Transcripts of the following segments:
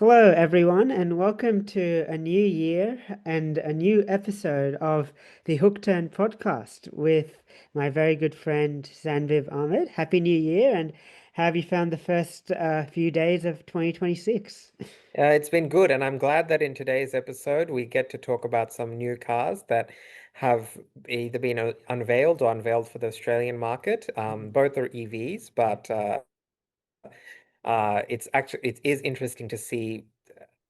Hello, everyone, and welcome to a new year and a new episode of the Hook Turn podcast with my very good friend Sanviv Ahmed. Happy New Year, and how have you found the first few days of 2026? It's been good, and I'm glad that in today's episode we get to talk about some new cars that have either been unveiled or unveiled for the Australian market. Both are EVs, but it is interesting to see,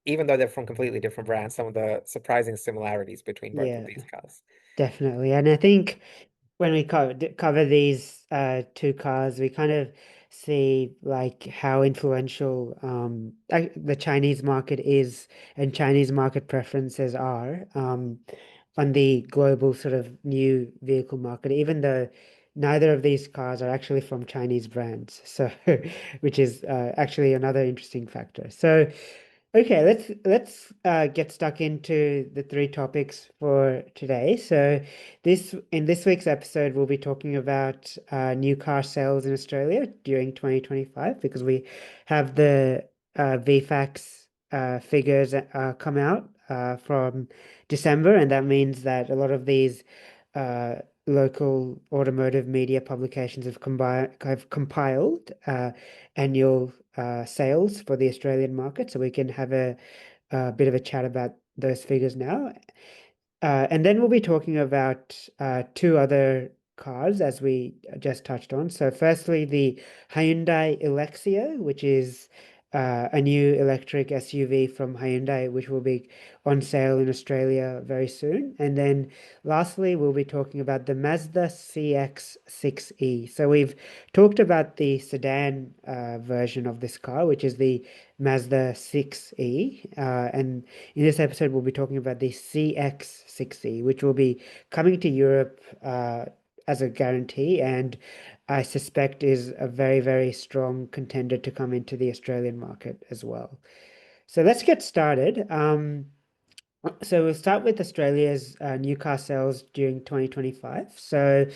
even though they're from completely different brands, some of the surprising similarities between both of Yeah, these cars. definitely. And I think when we cover these two cars, we kind of see like how influential the Chinese market is and Chinese market preferences are on the global sort of new vehicle market, even though neither of these cars are actually from Chinese brands. So, which is actually another interesting factor. So, okay, let's get stuck into the three topics for today. So this in this week's episode, we'll be talking about new car sales in Australia during 2025 because we have the VFAX figures come out from December, and that means that a lot of these uh, local automotive media publications have compiled annual sales for the Australian market, so we can have a bit of a chat about those figures now. And then we'll be talking about two other cars, as we just touched on. So, firstly, the Hyundai Elexio, which is a new electric SUV from Hyundai, which will be on sale in Australia very soon. And then, lastly, we'll be talking about the Mazda CX-6e. So, we've talked about the sedan version of this car, which is the Mazda 6e, and in this episode, we'll be talking about the CX-6e, which will be coming to Europe as a guarantee, and I suspect is a very, very strong contender to come into the Australian market as well. So let's get started. So we'll start with Australia's new car sales during 2025. So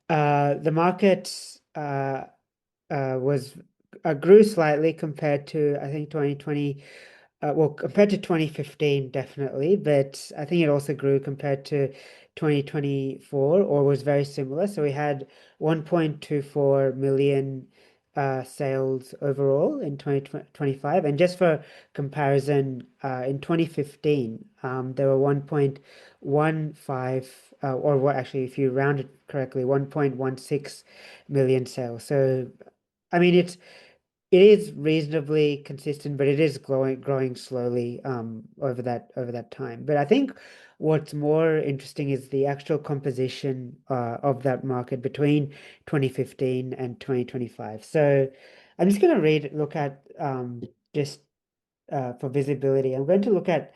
the market was grew slightly compared to I think 2020. Well, compared to 2015, definitely, but I think it also grew compared to 2024 or was very similar. So we had 1.24 million sales overall in 2025. And just for comparison, in 2015, there were 1.15, or what actually, if you round it correctly, 1.16 million sales. So, I mean, it is reasonably consistent, but it is growing slowly over that time. But I think what's more interesting is the actual composition of that market between 2015 and 2025. So I'm just going to look at just for visibility. I'm going to look at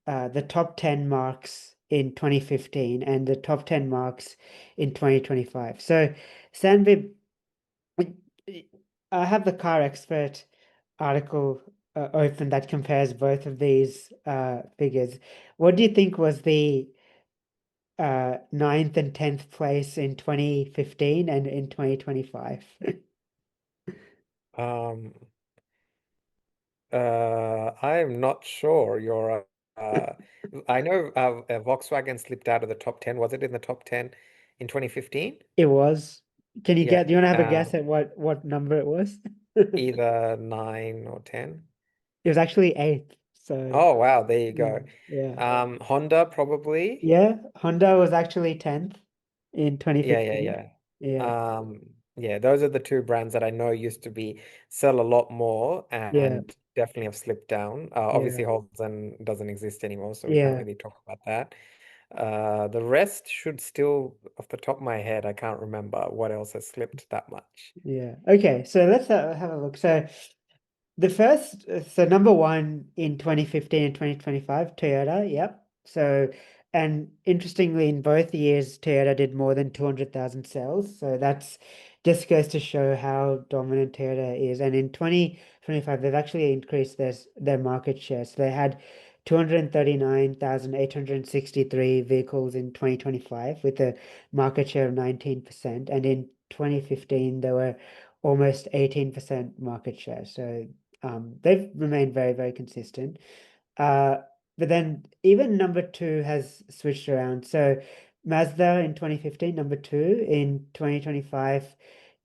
the top 10 marks in 2015 and the top 10 marks in 2025. So Sanvib, I have the Car Expert article open that compares both of these figures. What do you think was the ninth and 10th place in 2015 and in 2025? Um, I'm not sure. I know Volkswagen slipped out of the top 10. Was it in the top 10 in 2015? It was. Can you Yeah. get, do you want to have a guess at what number it was? Either 9 or 10. It was actually eighth. So, Oh, wow. There you yeah, go. yeah. Honda probably. Yeah, Honda was actually 10th in Yeah, yeah, 2015. yeah. Yeah, Yeah, those are the two brands that I know used to be sell a lot more yeah, and definitely have slipped down. yeah, Obviously, Holden doesn't exist anymore, so we can't yeah. really talk about that. The rest should still, off the top of my head, I can't remember what else has slipped that much. Yeah. Okay. So let's have a look. So so number one in 2015 and 2025, Toyota. Yep. So, and interestingly, in both years, Toyota did more than 200,000 sales. So that's just goes to show how dominant Toyota is. And in 2025, they've actually increased their market share. So they had 239,863 vehicles in 2025 with a market share of 19%. And in 2015, there were almost 18% market share. So they've remained very, very consistent. Uh, but then even number two has switched around. So Mazda in 2015, number two. In 2025,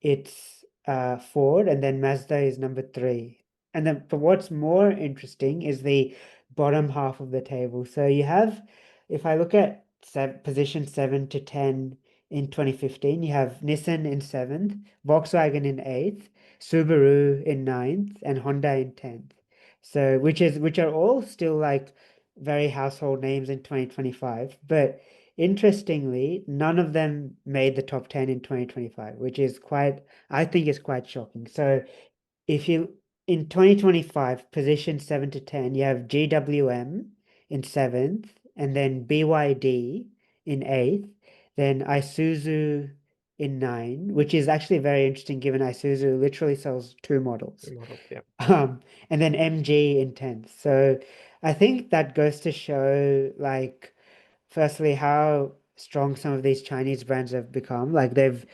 it's Ford, and then Mazda is number three. And then, but what's more interesting is the bottom half of the table. So you have, if I look at position 7 to 10 in 2015, you have Nissan in seventh, Volkswagen in eighth, Subaru in ninth, and Honda in 10th. So which are all still like very household names in 2025. But interestingly, none of them made the top 10 in 2025, which is quite, I think is quite shocking. So if you in 2025, position 7 to 10, you have GWM in seventh, and then BYD in eighth, then Isuzu in nine, which is actually very interesting given Isuzu literally sells two models. Models, yeah. Um, and then MG in 10th. So I think that goes to show, like, firstly, how strong some of these Chinese brands have become. Like they've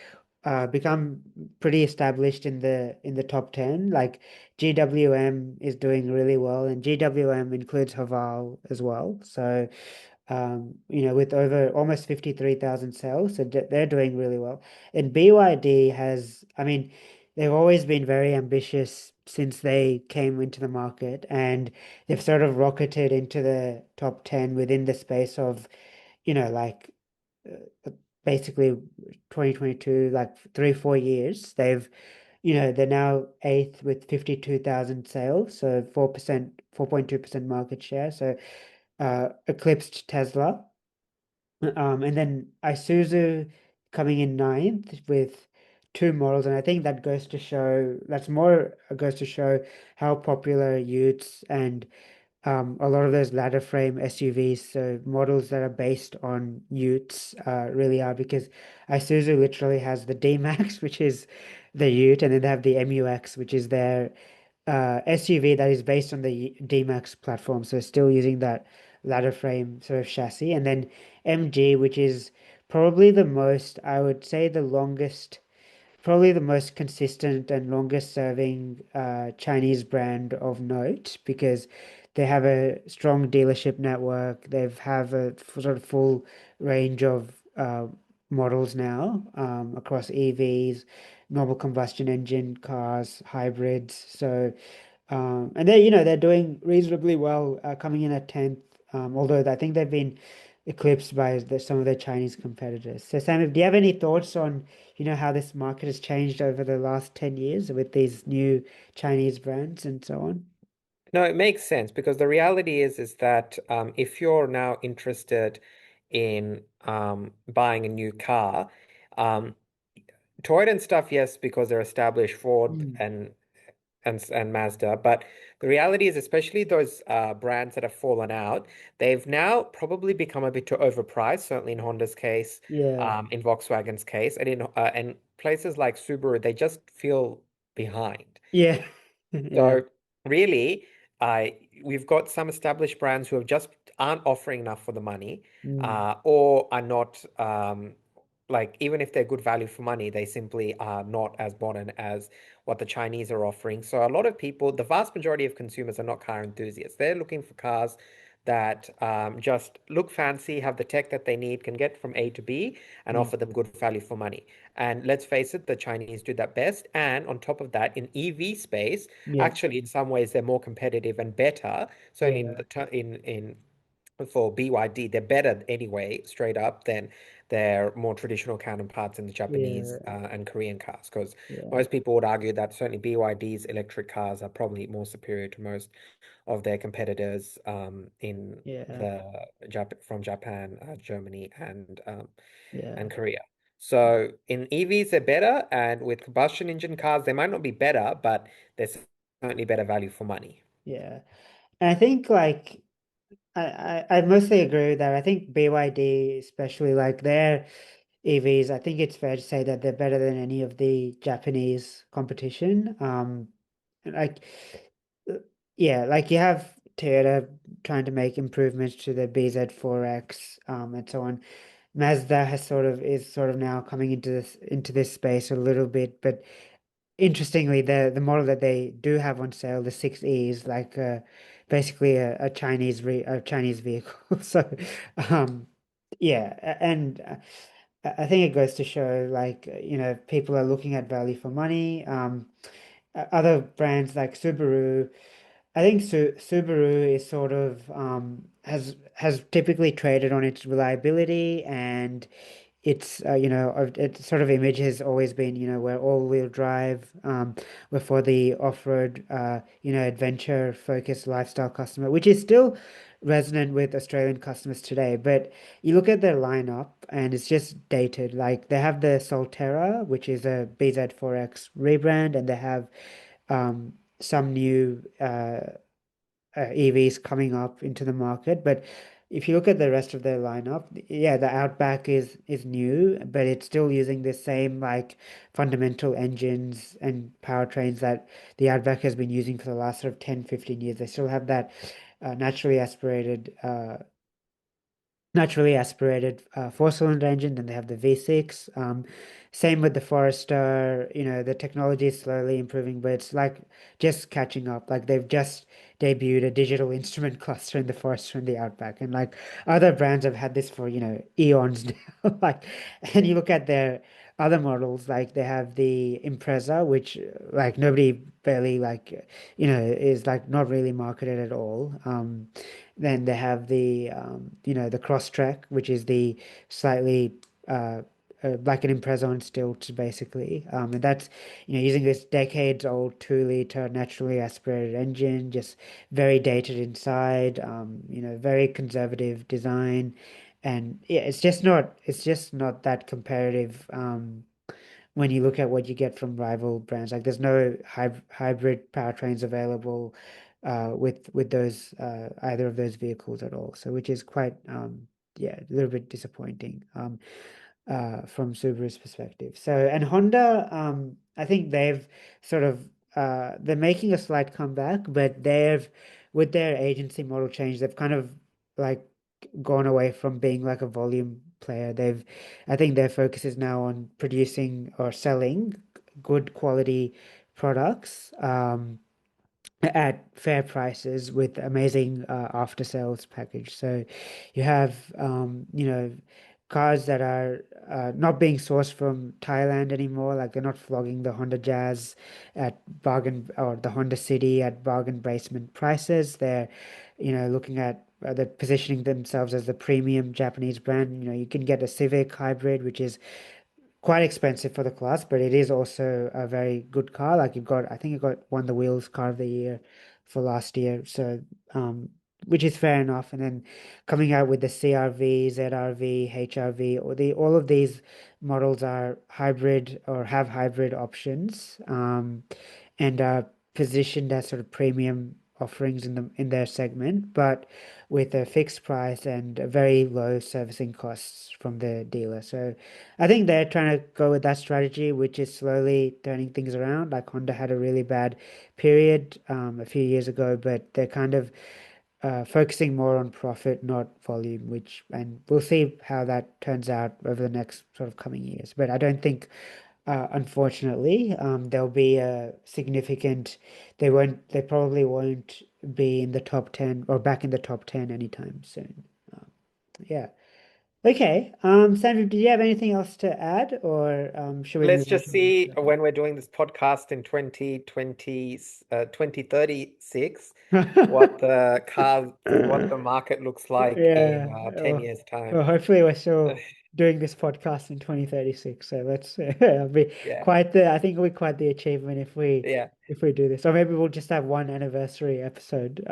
become pretty established in the top 10. Like GWM is doing really well, and GWM includes Haval as well. So with over almost 53,000 sales, so they're doing really well. And BYD has, I mean, they've always been very ambitious since they came into the market, and they've sort of rocketed into the top 10 within the space of, like basically 2022, like 3, 4 years. They're now eighth with 52,000 sales, so 4%, 4.2% market share. So eclipsed Tesla. And then Isuzu coming in ninth with two models, and I think that goes to show goes to show how popular Utes and a lot of those ladder frame SUVs, so models that are based on Utes, really are because Isuzu literally has the D-Max, which is the Ute, and then they have the MUX, which is their SUV that is based on the D-Max platform, so still using that ladder frame sort of chassis, and then MG, which is probably the most, I would say, probably the most consistent and longest serving Chinese brand of note because they have a strong dealership network. They have a sort of full range of models now across EVs, normal combustion engine cars, hybrids. So and they're doing reasonably well, coming in at 10th. Although I think they've been eclipsed by some of their Chinese competitors. So, Sam, do you have any thoughts on, how this market has changed over the last 10 years with these new Chinese brands and so on? No, it makes sense because the reality is that if you're now interested in buying a new car, um, Toyota and stuff, yes, because they're established, Ford Mm. and Mazda. But the reality is, especially those brands that have fallen out, they've now probably become a bit too overpriced. Certainly in Honda's case, Yeah. in Volkswagen's case, and places like Subaru, they just feel behind. Yeah. Yeah. So really, we've got some established brands who have just aren't offering enough for the money, Mm. or are not like even if they're good value for money, they simply are not as modern as what the Chinese are offering. So a lot of people, the vast majority of consumers are not car enthusiasts. They're looking for cars that just look fancy, have the tech that they need, can get from A to B, and Mm. offer them good value for money. And let's face it, the Chinese do that best. And on top of that, in EV space, Yeah. actually, in some ways, they're more competitive and better. Certainly in Yeah. the in for BYD, they're better anyway, straight up, than their more traditional counterparts in the Japanese Yeah. and Korean cars. Because Yeah. most people would argue that certainly BYD's electric cars are probably more superior to most of their competitors in Yeah. the from Japan, Germany, Yeah. and Korea. So in EVs, they're better, and with combustion engine cars, they might not be better, but they're certainly better value for money. Yeah. And I think like I mostly agree with that. I think BYD, especially like their EVs, I think it's fair to say that they're better than any of the Japanese competition. Like, uh, yeah, like you have Toyota trying to make improvements to the BZ4X, and so on. Mazda is sort of now coming into this space a little bit, but interestingly, the model that they do have on sale, the 6E, is like basically a Chinese vehicle. So, um, yeah, and I think it goes to show like people are looking at value for money. Other brands like Subaru, I think Subaru is sort of has typically traded on its reliability and it's its sort of image has always been we're all-wheel drive, we're for the off-road adventure focused lifestyle customer, which is still resonant with Australian customers today. But you look at their lineup and it's just dated. Like they have the Solterra, which is a BZ4X rebrand, and they have some new EVs coming up into the market. But if you look at the rest of their lineup, yeah, the Outback is new, but it's still using the same like fundamental engines and powertrains that the Outback has been using for the last sort of 10, 15 years. They still have that naturally aspirated four-cylinder engine. Then they have the V6. Same with the Forester. The technology is slowly improving, but it's like just catching up. Like they've just debuted a digital instrument cluster in the Forester and the Outback, and like other brands have had this for eons now. Like, and you look at their other models, like they have the Impreza, which like nobody barely like is like not really marketed at all. Then they have the Crosstrek, which is the slightly like an Impreza on stilts, basically. And that's using this decades-old 2-liter naturally aspirated engine, just very dated inside. Very conservative design, and yeah, it's just not that comparative. When you look at what you get from rival brands. Like there's no hybrid powertrains available with those either of those vehicles at all. So which is quite yeah, a little bit disappointing from Subaru's perspective. So and Honda, I think they've sort of they're making a slight comeback, but they've with their agency model change, they've kind of like gone away from being like a volume player. I think their focus is now on producing or selling good quality products. At fair prices with amazing after sales package. So you have cars that are not being sourced from Thailand anymore. Like they're not flogging the Honda Jazz at bargain or the Honda City at bargain basement prices. They're looking at they're positioning themselves as the premium Japanese brand. You can get a Civic hybrid, which is quite expensive for the class, but it is also a very good car. Like I think it got won the Wheels Car of the Year for last year. So, which is fair enough. And then coming out with the CRV, ZRV, HRV, all of these models are hybrid or have hybrid options, and are positioned as sort of premium offerings in their segment, but with a fixed price and a very low servicing costs from the dealer. So I think they're trying to go with that strategy, which is slowly turning things around. Like Honda had a really bad period a few years ago, but they're kind of focusing more on profit, not volume, and we'll see how that turns out over the next sort of coming years. But I don't think, unfortunately, there'll be a significant, they probably won't be in the top 10 or back in the top 10 anytime soon. Um, yeah. Okay. Sandra, do you have anything else to add, or should we Let's move on just to the next see topic? when we're doing this podcast in 2036, what the market looks like in Yeah. 10 years' time. Well, hopefully we're still doing this podcast in 2036. So let's it'll be Yeah, I think it'll be quite the achievement yeah. if we do this. Or maybe we'll just have one anniversary episode,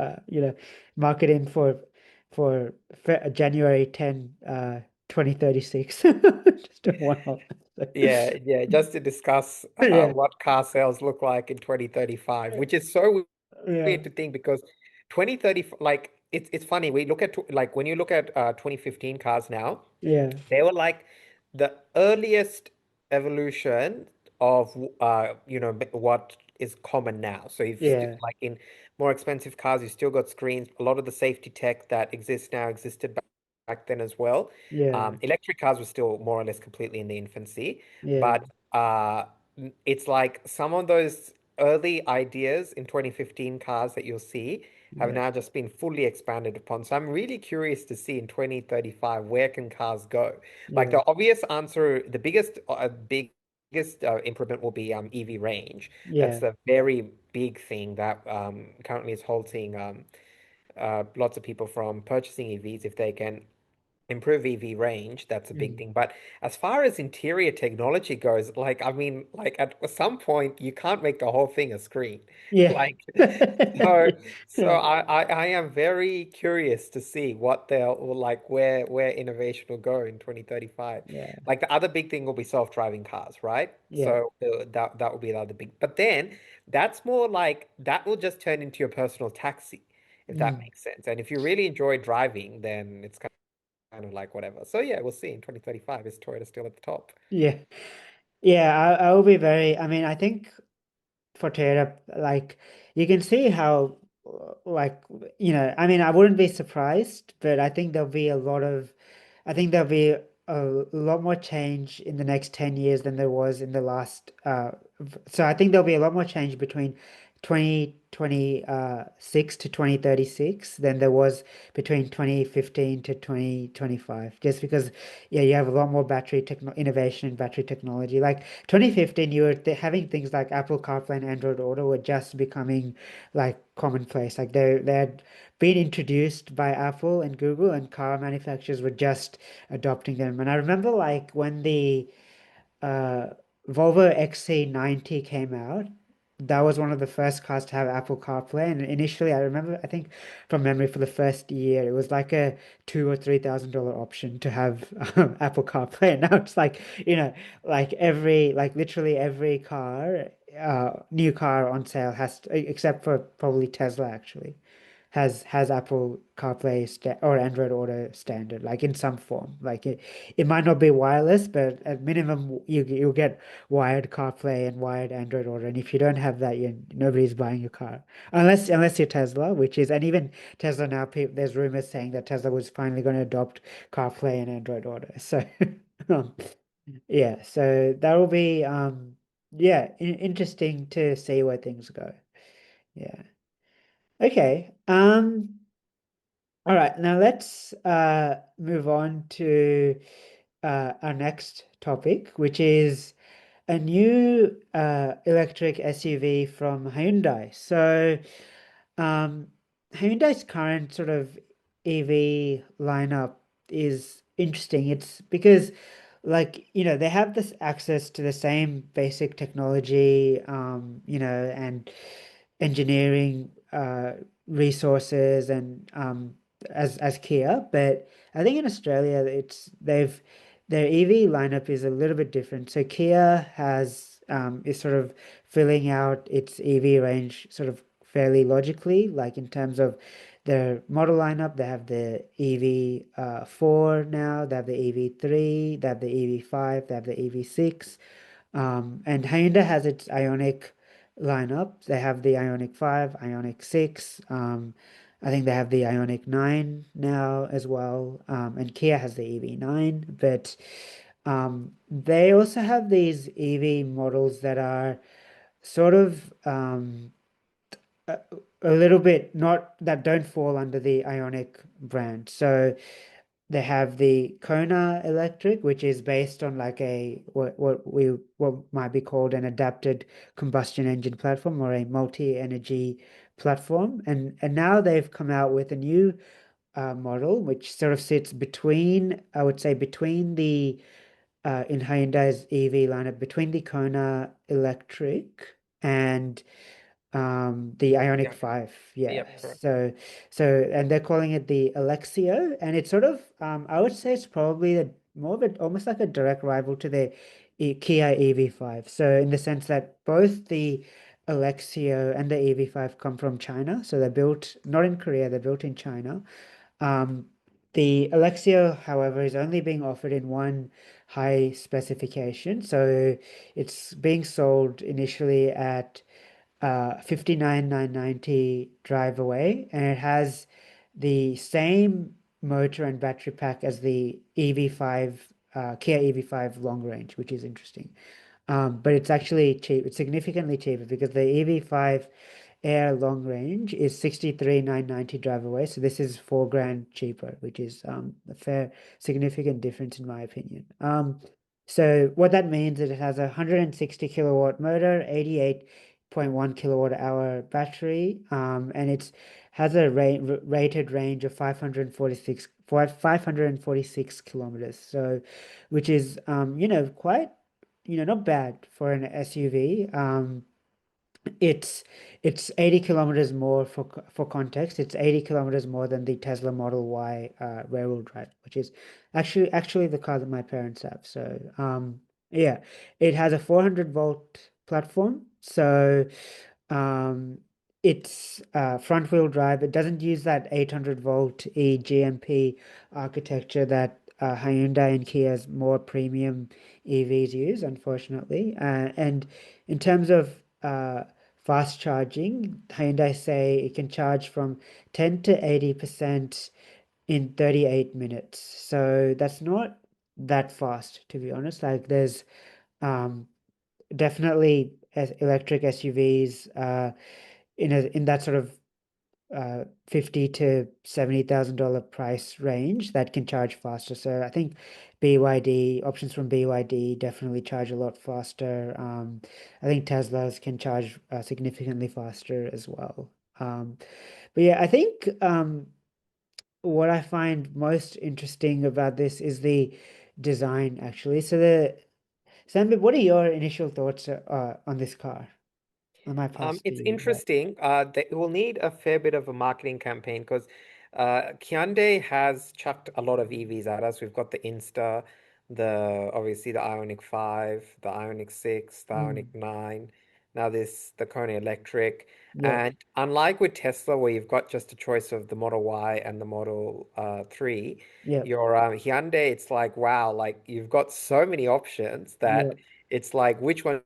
mark it in for January 10, 2036. Just do one off. Yeah, yeah, just to discuss Yeah. what car sales look like in 2035, which is so Yeah. weird to think because 2030, like it's funny. We look at like when you look at 2015 cars now, Yeah. they were like the earliest evolution of what is common now. So you've Yeah. like in more expensive cars, you still got screens. A lot of the safety tech that exists now existed back then as well. Yeah. Electric cars were still more or less completely in the infancy, Yeah. but uh, it's like some of those early ideas in 2015 cars that you'll see have Yeah. now just been fully expanded upon. So I'm really curious to see in 2035 where can cars go? Like Yeah. the obvious answer, the biggest improvement will be EV range. That's Yeah. the very big thing that currently is halting lots of people from purchasing EVs if they can improve EV range, that's a big Mm. thing. But as far as interior technology goes, like I mean, like at some point you can't make the whole thing a screen. Yeah. Like so so Yeah. I am very curious to see what they'll like where innovation will go in 2035. Yeah. Like the other big thing will be self-driving cars, right? Yeah. So that will be the other big. But then that's more like that will just turn into your personal taxi, if that Mm. makes sense. And if you really enjoy driving, then it's kind of like whatever. So yeah, we'll see in 2035 is Toyota still at the top. Yeah. Yeah. I will be very, I mean, I think for Toyota, like you can see how, like, I mean, I wouldn't be surprised, but I think there'll be a lot more change in the next 10 years than there was in the last, so I think there'll be a lot more change between 2026 to 2036 than there was between 2015 to 2025, just because, yeah, you have a lot more battery techno innovation in battery technology. Like 2015, you were th having things like Apple CarPlay and Android Auto were just becoming like commonplace. Like they had been introduced by Apple and Google, and car manufacturers were just adopting them. And I remember like when the uh, Volvo XC90 came out, that was one of the first cars to have Apple CarPlay. And initially, I remember, I think from memory, for the first year, it was like a $2,000 or $3,000 option to have Apple CarPlay. And now it's like, like literally every car, new car on sale except for probably Tesla actually, has Apple CarPlay sta or Android Auto standard, like in some form. Like it might not be wireless, but at minimum you'll get wired CarPlay and wired Android Auto. And if you don't have that, nobody's buying your car unless you're Tesla, which is and even Tesla now. There's rumors saying that Tesla was finally going to adopt CarPlay and Android Auto. So um, yeah, so that will be yeah, interesting to see where things go. Yeah. Okay. All right, now let's move on to our next topic, which is a new electric SUV from Hyundai. So, um, Hyundai's current sort of EV lineup is interesting. It's because, like, they have this access to the same basic technology, and engineering resources and as Kia, but I think in Australia their EV lineup is a little bit different. So Kia is sort of filling out its EV range sort of fairly logically, like in terms of their model lineup. They have the EV 4 now, they have the EV3, they have the EV5, they have the EV6. And Hyundai has its Ioniq lineup. They have the Ioniq 5, Ioniq 6. I think they have the Ioniq 9 now as well. And Kia has the EV9. But they also have these EV models that are sort of a, a little bit not that don't fall under the Ioniq brand. So they have the Kona Electric, which is based on like a what might be called an adapted combustion engine platform or a multi-energy platform. And now they've come out with a new model which sort of sits between, I would say, between the in Hyundai's EV lineup, between the Kona Electric and the Ionic Yeah. 5. Yeah. Yep, correct. So and they're calling it the Elexio, and it's sort of I would say it's probably more of it almost like a direct rival to the Kia EV5. So in the sense that both the Elexio and the EV5 come from China, so they're built not in Korea, they're built in China. Um, the Elexio, however, is only being offered in one high specification, so it's being sold initially at 59,990 drive away, and it has the same motor and battery pack as the EV5 Kia EV5 long range, which is interesting. But it's actually cheap. It's significantly cheaper because the EV5 Air long range is 63,990 drive away. So this is 4 grand cheaper, which is a fair, significant difference in my opinion. So what that means is it has a 160 kilowatt motor, 88.1 kilowatt hour battery, and it's has a rated range of 546 kilometers. So, which is quite not bad for an SUV. It's it's 80 kilometers more for context. It's 80 kilometers more than the Tesla Model Y rear-wheel drive, which is actually the car that my parents have. So yeah, it has a 400 volt platform. So um, it's front wheel drive. It doesn't use that 800 volt eGMP architecture that Hyundai and Kia's more premium EVs use, unfortunately. And in terms of fast charging, Hyundai say it can charge from 10 to 80% in 38 minutes. So that's not that fast, to be honest. Like there's um, definitely electric SUVs in that sort of 50 to $70,000 price range that can charge faster. So I think BYD options from BYD definitely charge a lot faster. I think Teslas can charge significantly faster as well. But yeah, I think what I find most interesting about this is the design actually. Sanbit, what are your initial thoughts on this car? I might pass to It's you, but interesting. They will need a fair bit of a marketing campaign because Hyundai has chucked a lot of EVs at us. We've got the Insta, the obviously the Ioniq 5, the Ioniq 6, the Ioniq mm, 9. Now this the Kona Electric. yeah, And unlike with Tesla, where you've got just a choice of the Model Y and the Model 3, yeah, your Hyundai, it's like wow, like you've got so many options yeah, that it's like which one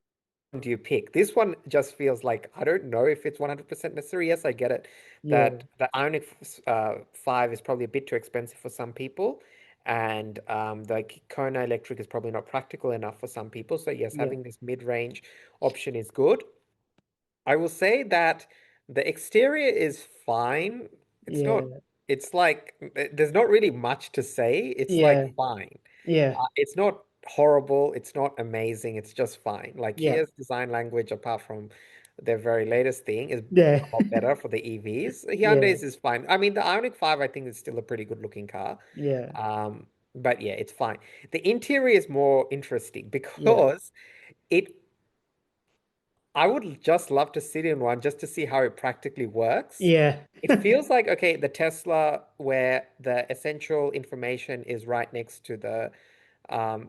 do you pick? This one just feels like I don't know if it's 100% necessary. Yes, I get it yeah, that the Ioniq 5 is probably a bit too expensive for some people, and the Kona Electric is probably not practical enough for some people. So yes, yeah, having this mid-range option is good. I will say that the exterior is fine. It's not, yeah, it's like, there's not really much to say. It's like yeah, fine. yeah, It's not horrible. It's not amazing. It's just fine. Like yeah, Kia's design language, apart from their very latest thing, is yeah, a lot better for the EVs. yeah, Hyundai's is fine. I mean, the Ioniq 5, I think, is still a pretty good looking car. yeah, Um, but yeah, it's fine. The interior is more interesting yeah, because it I would just love to sit in one just to see how it practically works. yeah, It feels like, okay, the Tesla where the essential information is right next to the,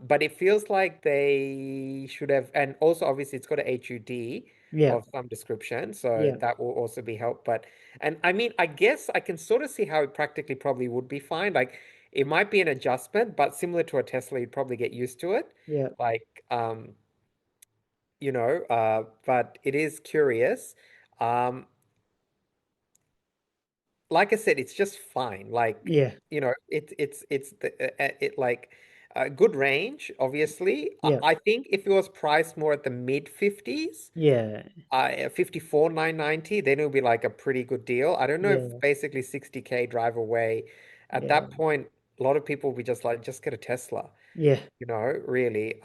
but it feels like they should have, and also obviously it's got a HUD yeah, of some description, so yeah, that will also be help. But, and I mean, I guess I can sort of see how it practically probably would be fine. Like it might be an adjustment, but similar to a Tesla, you'd probably get used to it. yeah, Like, but it is curious. Um, like I said, it's just fine. Like, yeah, it's it like good range, obviously. yeah, I think if it was priced more at the mid 50s, yeah, 54,990, then it would be like a pretty good deal. I don't know if yeah, basically 60K drive away. At yeah, that point, a lot of people will be just like, just get a Tesla, yeah, really.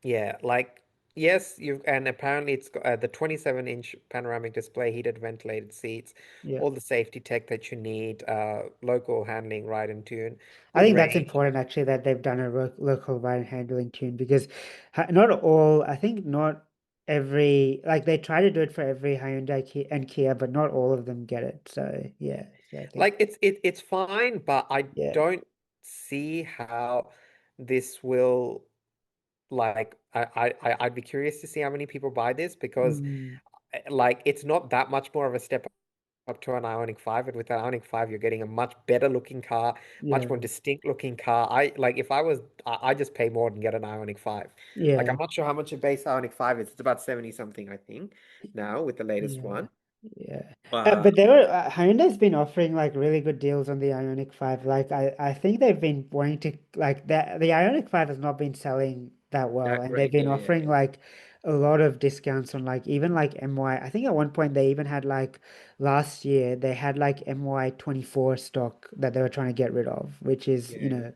Yeah, like yes, you and apparently it's got the 27-inch panoramic display, heated ventilated seats, yeah. all the safety tech that you need, local handling, ride and tune, I good think that's range. important actually that they've done a local ride handling tune because I think not every, like they try to do it for every Hyundai and Kia, but not all of them get it. So yeah, so I think, Like it's fine, but I yeah. don't see how this will like I'd be curious to see how many people buy this because Mm, like it's not that much more of a step up to an Ionic 5, and with an Ionic 5, you're getting a much better looking car, much more yeah, distinct looking car. I like if I was I just pay more than get an Ionic 5. Like I'm yeah, not sure how much a base Ionic 5 is. It's about 70 something, I think, now with the latest yeah, one. yeah. Uh But Hyundai's been offering like really good deals on the Ioniq 5. Like I think they've been wanting to like the Ioniq 5 has not been selling that well, That and they've great. been Yeah, yeah, offering yeah. like a lot of discounts on like even like MY. I think at one point they even had like last year they had like MY 24 stock that they were trying to get rid of, which is, Yeah.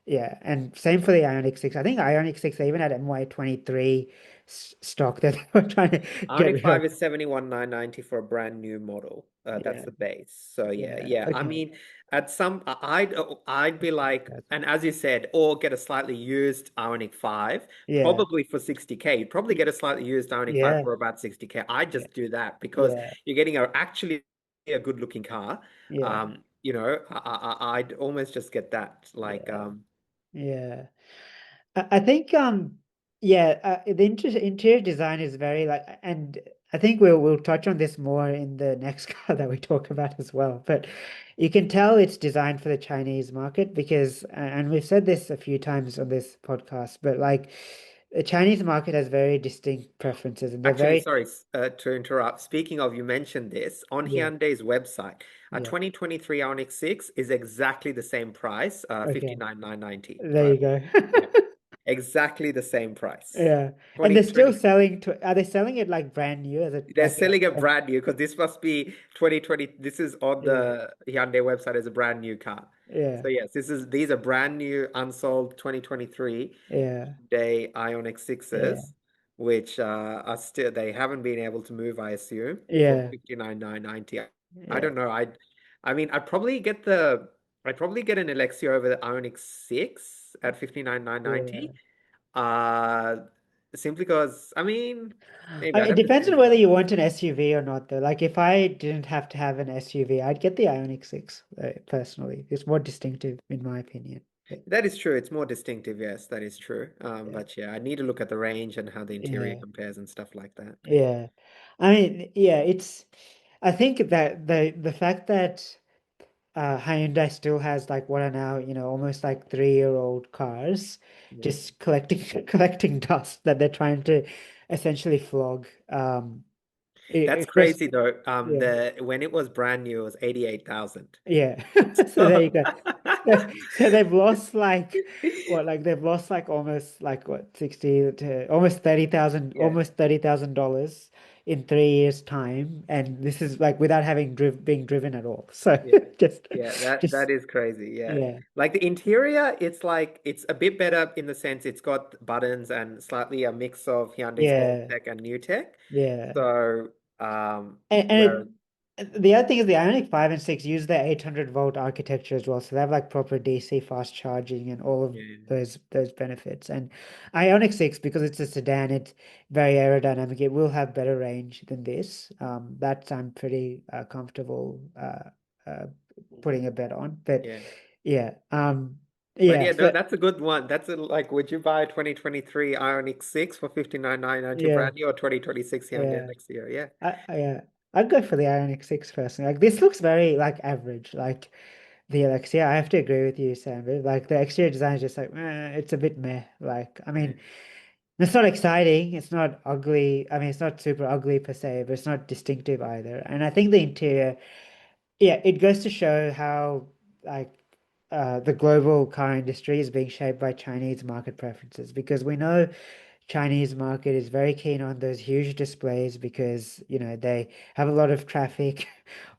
yeah, and same for the Ionic 6. I think Ionic 6 they even had MY 23 stock that they were trying to get Ioniq rid of. 5 is 71,990 for a brand new model. That's Yeah, the base. So yeah, yeah, yeah. I okay. mean, at some I'd be like, That's and as you said, or get a slightly used Ioniq 5, yeah, probably for 60K. You'd probably get a slightly used Ioniq 5 yeah, for about 60K. I'd yeah, just do that because yeah, you're getting actually a good looking car. yeah, I'd almost just get that. Like, yeah, yeah. I think yeah, the interior design is very like, and I think we'll touch on this more in the next car that we talk about as well. But you can tell it's designed for the Chinese market because, and we've said this a few times on this podcast, but like the Chinese market has very distinct preferences, and they're actually, very sorry to interrupt. Speaking of, you mentioned this on yeah, Hyundai's website. A yeah. 2023 Ioniq 6 is exactly the same price, Okay, 59,990 there you brand new. go. Yeah, exactly the same price. Yeah, and they're still 2020. selling to. Are they selling it like brand new as a They're like selling it a brand new because this must be 2020. This is on yeah, the Hyundai website as a brand new car. yeah, So yes, these are brand new unsold 2023 yeah, Hyundai Ioniq yeah, 6s, which are still they haven't been able to move, I assume, for yeah, 59,990. I yeah, don't know. I mean, I'd probably get an Elexio over the Ioniq 6 at yeah. 59,990. Uh Simply because I mean, maybe I'd It have to depends see on the whether car. you want an SUV or not, though. Like, if I didn't have to have an SUV, I'd get the Ioniq 6, personally. It's more distinctive, in my opinion. But, That is true. It's more distinctive, yes, that is true. yeah, But yeah, I need to look at the range and how the interior yeah, compares and stuff like that. yeah. I mean, yeah, I think that the fact that Hyundai still has like what are now, almost like 3-year-old cars, Yeah. just collecting collecting dust that they're trying to essentially flog. That's It's just crazy though. yeah. The when it was brand new, it was 88,000. Yeah. So there you So go. So they've lost like what, like they've lost like almost like what, 60 to almost 30,000, yeah, almost $30,000 in 3 years' time. And this is like without having being driven at all. So yeah, just, yeah. That just, is crazy. Yeah, yeah, like the interior, it's like it's a bit better in the sense it's got buttons and slightly a mix of Hyundai's old yeah, tech and new tech. yeah. So, And whereas the other thing is the Ioniq 5 and 6 use the 800-volt architecture as well. So they have like proper DC fast charging and all of yeah, those benefits. And Ioniq 6, because it's a sedan, it's very aerodynamic. It will have better range than this. That I'm pretty comfortable uh, putting a bet on. But yeah. yeah, But yeah, yeah, no, so that's a good one. That's a, like, would you buy a 2023 Ioniq 6 for 59,990 yeah, brand new or 2026 Hyundai yeah. Elexio? Yeah. Yeah, I'd go for the Ioniq 6 personally. Like this looks very like average. Like the Elexia, I have to agree with you, Sam. Like the exterior design is just like, it's a bit meh. Like, I Yeah. mean, it's not exciting. It's not ugly. I mean, it's not super ugly per se, but it's not distinctive either. And I think the interior, yeah, it goes to show how like the global car industry is being shaped by Chinese market preferences because we know Chinese market is very keen on those huge displays because, they have a lot of traffic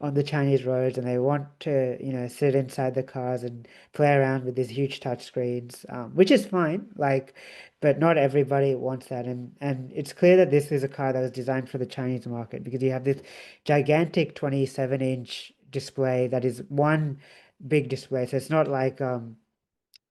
on the Chinese roads and they want to, sit inside the cars and play around with these huge touch screens, which is fine, like, but not everybody wants that. And it's clear that this is a car that was designed for the Chinese market because you have this gigantic 27-inch display that is one big display. So it's not like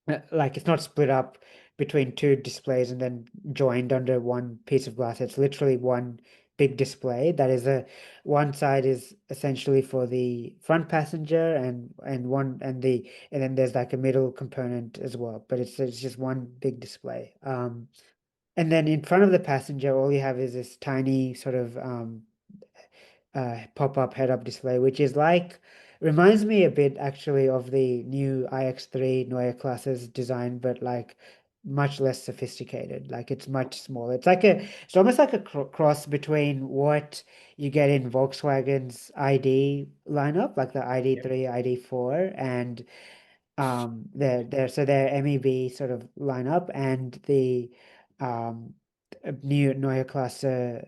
it's not split up between two displays and then joined under one piece of glass. It's literally one big display that is a one side is essentially for the front passenger and then there's like a middle component as well, but it's just one big display. And then in front of the passenger, all you have is this tiny sort of pop-up head-up display, which is like reminds me a bit actually of the new iX3 Neue Classes design, but like much less sophisticated. Like it's much smaller. It's almost like a cross between what you get in Volkswagen's ID lineup, like the Yep. ID3, ID4, and their MEB sort of lineup and the um, a new Neue Klasse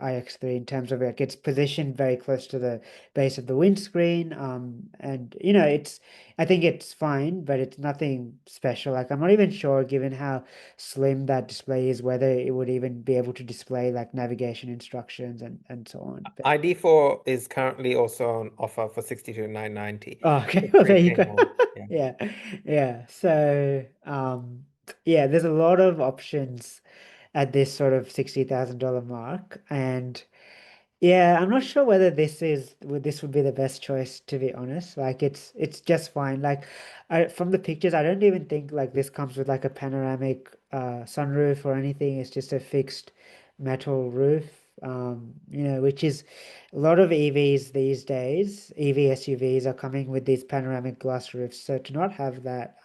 iX3 in terms of like it's positioned very close to the base of the windscreen. And you know, I think it's fine, but it's nothing special. Like I'm not even sure, given how slim that display is, whether it would even be able to display like navigation instructions and so on. But ID4 is currently also on offer for 62,990. oh, okay, So well there you 3K go. more. Yeah. Yeah, yeah. So yeah, there's a lot of options at this sort of $60,000 mark. And yeah, I'm not sure whether this would be the best choice, to be honest. Like it's just fine. Like from the pictures, I don't even think like this comes with like a panoramic sunroof or anything. It's just a fixed metal roof. You know, which is a lot of EVs these days, EV SUVs are coming with these panoramic glass roofs. So to not have that,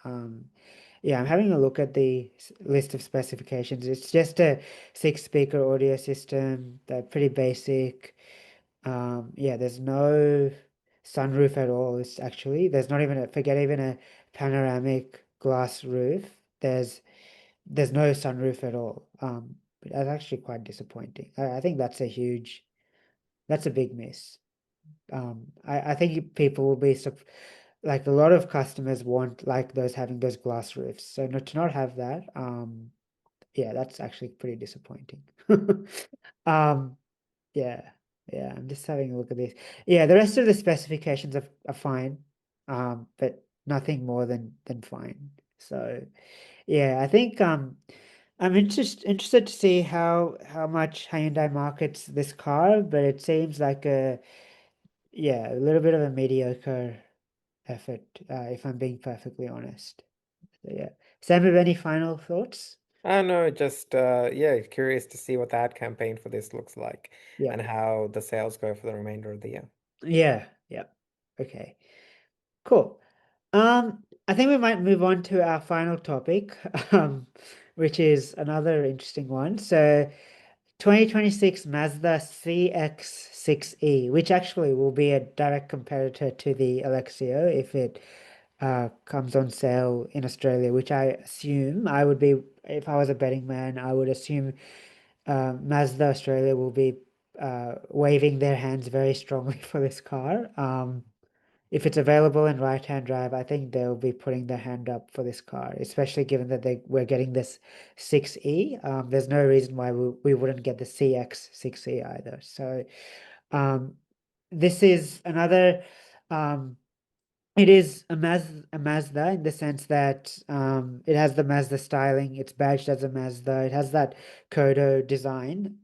yeah, I'm having a look at the list of specifications. It's just a six speaker audio system. They're pretty basic. Yeah, there's no sunroof at all. There's not even forget even a panoramic glass roof. There's no sunroof at all. That's actually quite disappointing. I think that's a big miss. I think people will be like a lot of customers want like those having those glass roofs. So not to not have that, yeah, that's actually pretty disappointing. Um, yeah, yeah, I'm just having a look at this. Yeah, the rest of the specifications are fine, but nothing more than fine. So yeah, I think I'm interested to see how much Hyundai markets this car, but it seems like a little bit of a mediocre effort, if I'm being perfectly honest. So, yeah. Sam, have any final thoughts? I know, just yeah, curious to see what the ad campaign for this looks like Yeah. and how the sales go for the remainder of the year. Yeah. Yeah. Okay. Cool. I think we might move on to our final topic, which is another interesting one. So 2026 Mazda CX-6e, which actually will be a direct competitor to the Elexio if it comes on sale in Australia, which I assume I would be, if I was a betting man, I would assume Mazda Australia will be waving their hands very strongly for this car. If it's available in right-hand drive, I think they'll be putting their hand up for this car, especially given that we're getting this 6E. There's no reason why we wouldn't get the CX-6E either. So um, this is another. Um, it is a Mazda in the sense that it has the Mazda styling. It's badged as a Mazda. It has that Kodo design.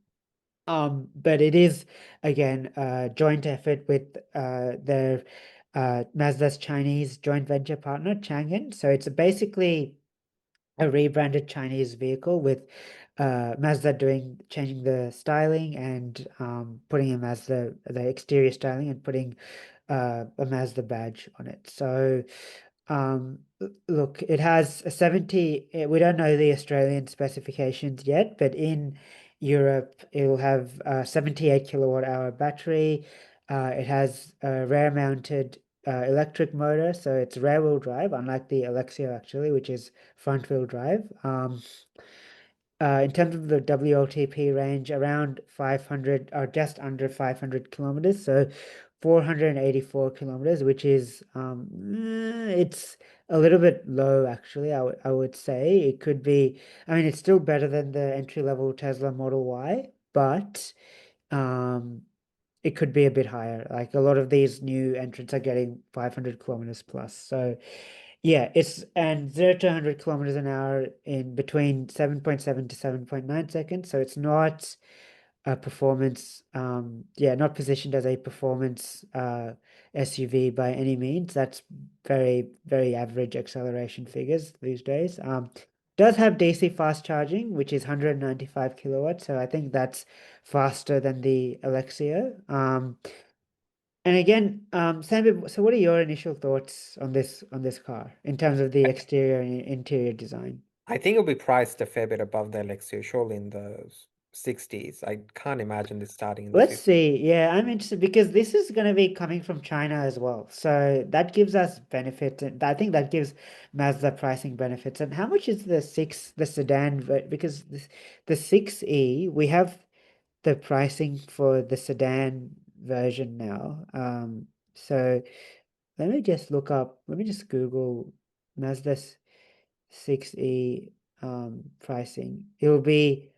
But it is again a joint effort with their Mazda's Chinese joint venture partner, Changan. So it's basically a rebranded Chinese vehicle with Mazda changing the styling and putting a Mazda the exterior styling and putting a Mazda badge on it. So look, it has a 70, we don't know the Australian specifications yet, but in Europe, it will have a 78 kilowatt hour battery. It has a rear mounted electric motor, so it's rear wheel drive, unlike the Elexio actually, which is front wheel drive. In terms of the WLTP range, around 500 or just under 500 kilometers, so 484 kilometers, which is it's a little bit low actually. I would say it could be. I mean, it's still better than the entry level Tesla Model Y, but um, it could be a bit higher. Like a lot of these new entrants are getting 500 kilometers plus. So yeah, it's and 0 to 100 kilometers an hour in between 7.7 to 7.9 seconds. So it's not a performance, yeah, not positioned as a performance SUV by any means. That's very, very average acceleration figures these days. Does have DC fast charging, which is 195 kilowatts. So I think that's faster than the Alexio. And again, Sam, so what are your initial thoughts on this car in terms of the exterior and interior design? I think it'll be priced a fair bit above the Elexio, surely in the 60s. I can't imagine this starting in the Let's 50s. see. Yeah, I'm interested because this is going to be coming from China as well. So that gives us benefit. And I think that gives Mazda pricing benefits. And how much is the sedan? Because the 6e, we have the pricing for the sedan version now. So let me just Google Mazda 6e pricing. It will be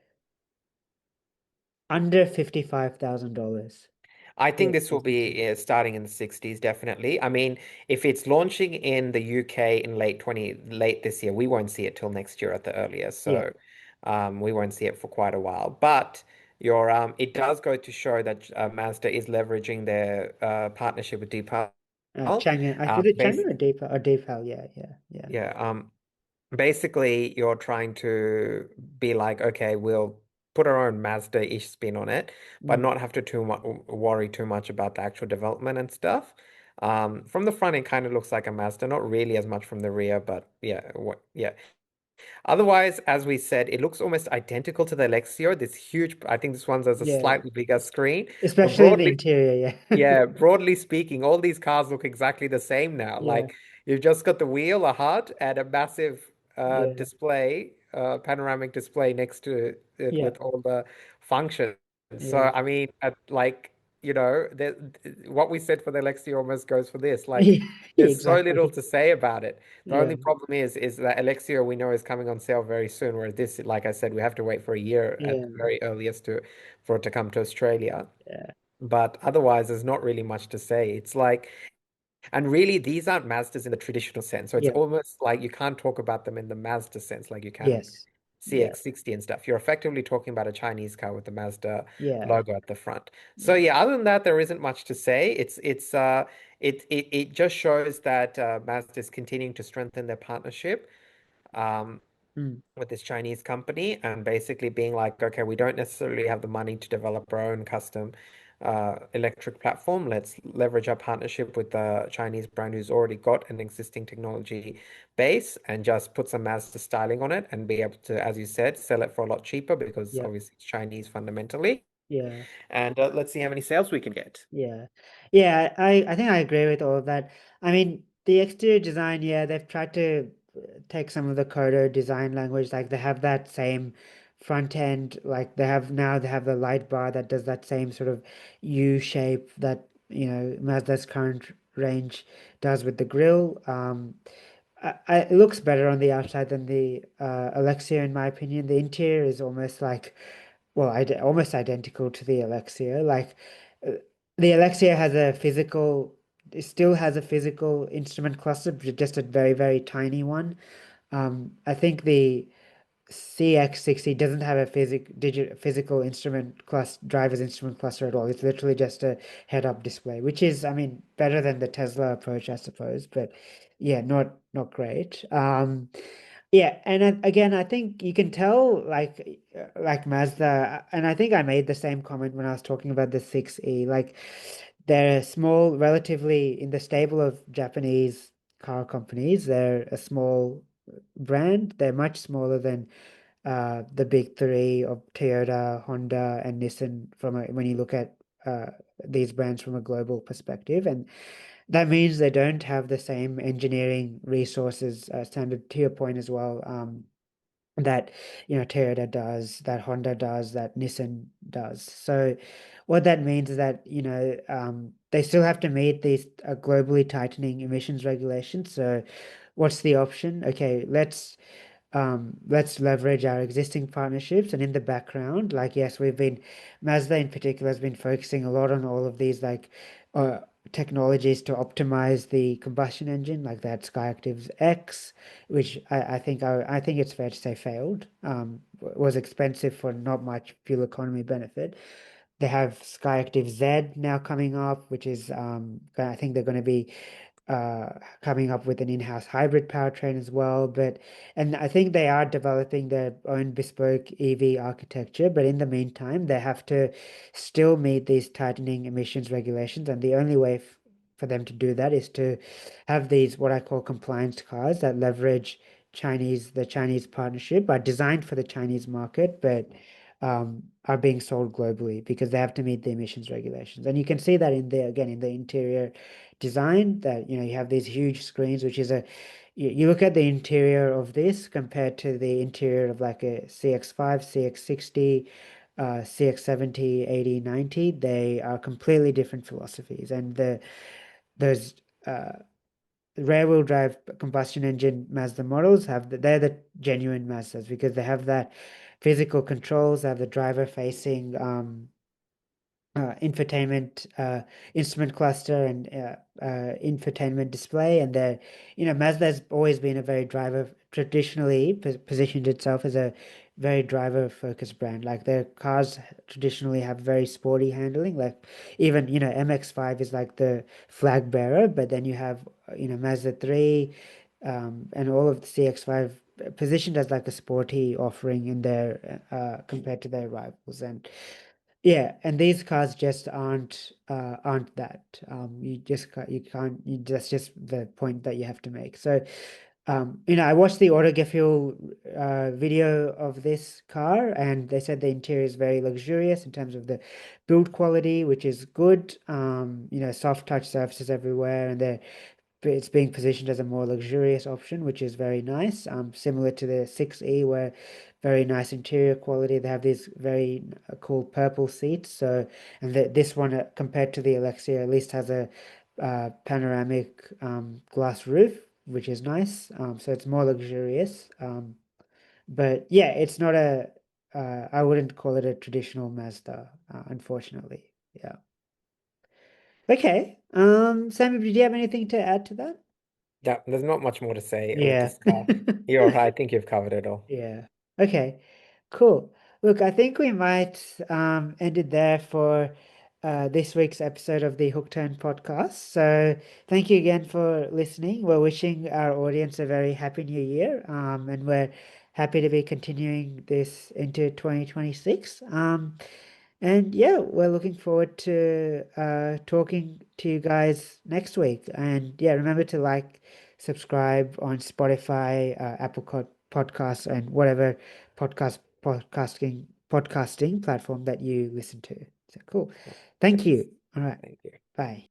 under $55,000. I think Yeah, this will existing. be starting in the 60s, definitely. I mean, if it's launching in the UK in late this year, we won't see it till next year at the earliest. Yeah. So we won't see it for quite a while. But it does go to show that Mazda is leveraging their partnership with Deepal. Chang'an. Is it Base, Chang'an or Deepal? Or Deepal? Yeah, yeah, yeah, yeah. Basically, you're trying to be like, okay, we'll put our own Mazda-ish spin on it, but mm, not have to too much worry too much about the actual development and stuff. From the front, it kind of looks like a Mazda, not really as much from the rear, but yeah, yeah. Otherwise, as we said, it looks almost identical to the Alexio. This huge, I think this one has a yeah. slightly bigger screen, but Especially in the interior. Yeah, yeah, broadly speaking, all these cars look exactly the same now. yeah, Like you've just got the wheel, a HUD, and a massive yeah, display, panoramic display next to it yeah, with all the functions. So yeah, I mean, what we said for the Lexi almost goes for this. Like, yeah. there's so little Exactly. to say about it. The Yeah, only problem is that Alexio we know is coming on sale very soon, whereas this, like I said, we have to wait for a year at the yeah, very earliest for it to come to Australia. yeah, But otherwise, there's not really much to say. It's like, and really, these aren't Mazdas in the traditional sense. So it's yeah. almost like you can't talk about them in the Mazda sense, like you can with Yes. Yeah, CX-60 and stuff. You're effectively talking about a Chinese car with the Mazda yeah, logo at the front. So yeah. yeah, other than that, there isn't much to say. It just shows that Mazda is continuing to strengthen their partnership. Um, Mm, with this Chinese company and basically being like, okay, we don't necessarily have the money to develop our own custom electric platform. Let's leverage our partnership with the Chinese brand who's already got an existing technology base and just put some Mazda styling on it and be able to, as you said, sell it for a lot cheaper because yeah, obviously it's Chinese fundamentally. yeah. And let's see how many sales we can get. Yeah. Yeah, I think I agree with all of that. I mean, the exterior design, yeah, they've tried to take some of the Kodo design language, like they have that same front end, like they have the light bar that does that same sort of U shape that, Mazda's current range does with the grille. It looks better on the outside than the Alexia, in my opinion. The interior is almost like almost identical to the Elexio. Like uh, the Elexio it still has a physical instrument cluster, but just a very, very tiny one. I think the CX-6e doesn't have a physical driver's instrument cluster at all. It's literally just a head-up display, which is, I mean, better than the Tesla approach, I suppose, but yeah, not great. Yeah, and again, I think you can tell, like Mazda, and I think I made the same comment when I was talking about the 6e. Like, they're small, relatively in the stable of Japanese car companies. They're a small brand. They're much smaller than the big three of Toyota, Honda, and Nissan when you look at these brands from a global perspective, and that means they don't have the same engineering resources standard to your point as well. That Toyota does, that Honda does, that Nissan does. So what that means is that they still have to meet these globally tightening emissions regulations. So what's the option? Okay, let's leverage our existing partnerships and in the background, like yes, Mazda in particular has been focusing a lot on all of these uh, technologies to optimize the combustion engine, like that Skyactiv X, which I think it's fair to say failed. Was expensive for not much fuel economy benefit. They have Skyactiv Z now coming up, which is I think they're going to be uh, coming up with an in-house hybrid powertrain as well. And I think they are developing their own bespoke EV architecture. But in the meantime, they have to still meet these tightening emissions regulations. And the only way for them to do that is to have these what I call compliance cars that leverage the Chinese partnership, are designed for the Chinese market, but are being sold globally because they have to meet the emissions regulations. And you can see that in the again in the interior design that you have these huge screens, which is a you look at the interior of this compared to the interior of like a CX-5, CX-60, CX-70, 80, 90. They are completely different philosophies, and those uh, rear-wheel drive combustion engine Mazda models they're the genuine Mazdas because they have that physical controls, they have the driver facing infotainment instrument cluster and infotainment display, and Mazda has always been a very driver traditionally positioned itself as a very driver focused brand. Like their cars traditionally have very sporty handling, like even MX-5 is like the flag bearer, but then you have Mazda 3 and all of the CX-5 positioned as like a sporty offering in their compared to their rivals. And yeah, and these cars just aren't that. You can't that's just the point that you have to make. So I watched the Autogefühl video of this car, and they said the interior is very luxurious in terms of the build quality, which is good. Soft touch surfaces everywhere, and it's being positioned as a more luxurious option, which is very nice. Similar to the 6e, where very nice interior quality. They have these very cool purple seats. So, and this one, compared to the Elexio, at least has a panoramic glass roof, which is nice. So it's more luxurious. But yeah, it's not I wouldn't call it a traditional Mazda, unfortunately. Yeah. Okay. Sammy, did you have anything to add to that? Yeah, there's not much more to say with Yeah. this car. You're right. I think you've covered it all. Yeah. Okay. Cool. Look, I think we might end it there for this week's episode of the Hook Turn podcast. So thank you again for listening. We're wishing our audience a very happy new year. And we're happy to be continuing this into 2026. And yeah, we're looking forward to talking to you guys next week. And yeah, remember to like, subscribe on Spotify, Podcasts, and whatever podcasting platform that you listen to. So cool. Thank Yes. you. All right. Thank you. Bye.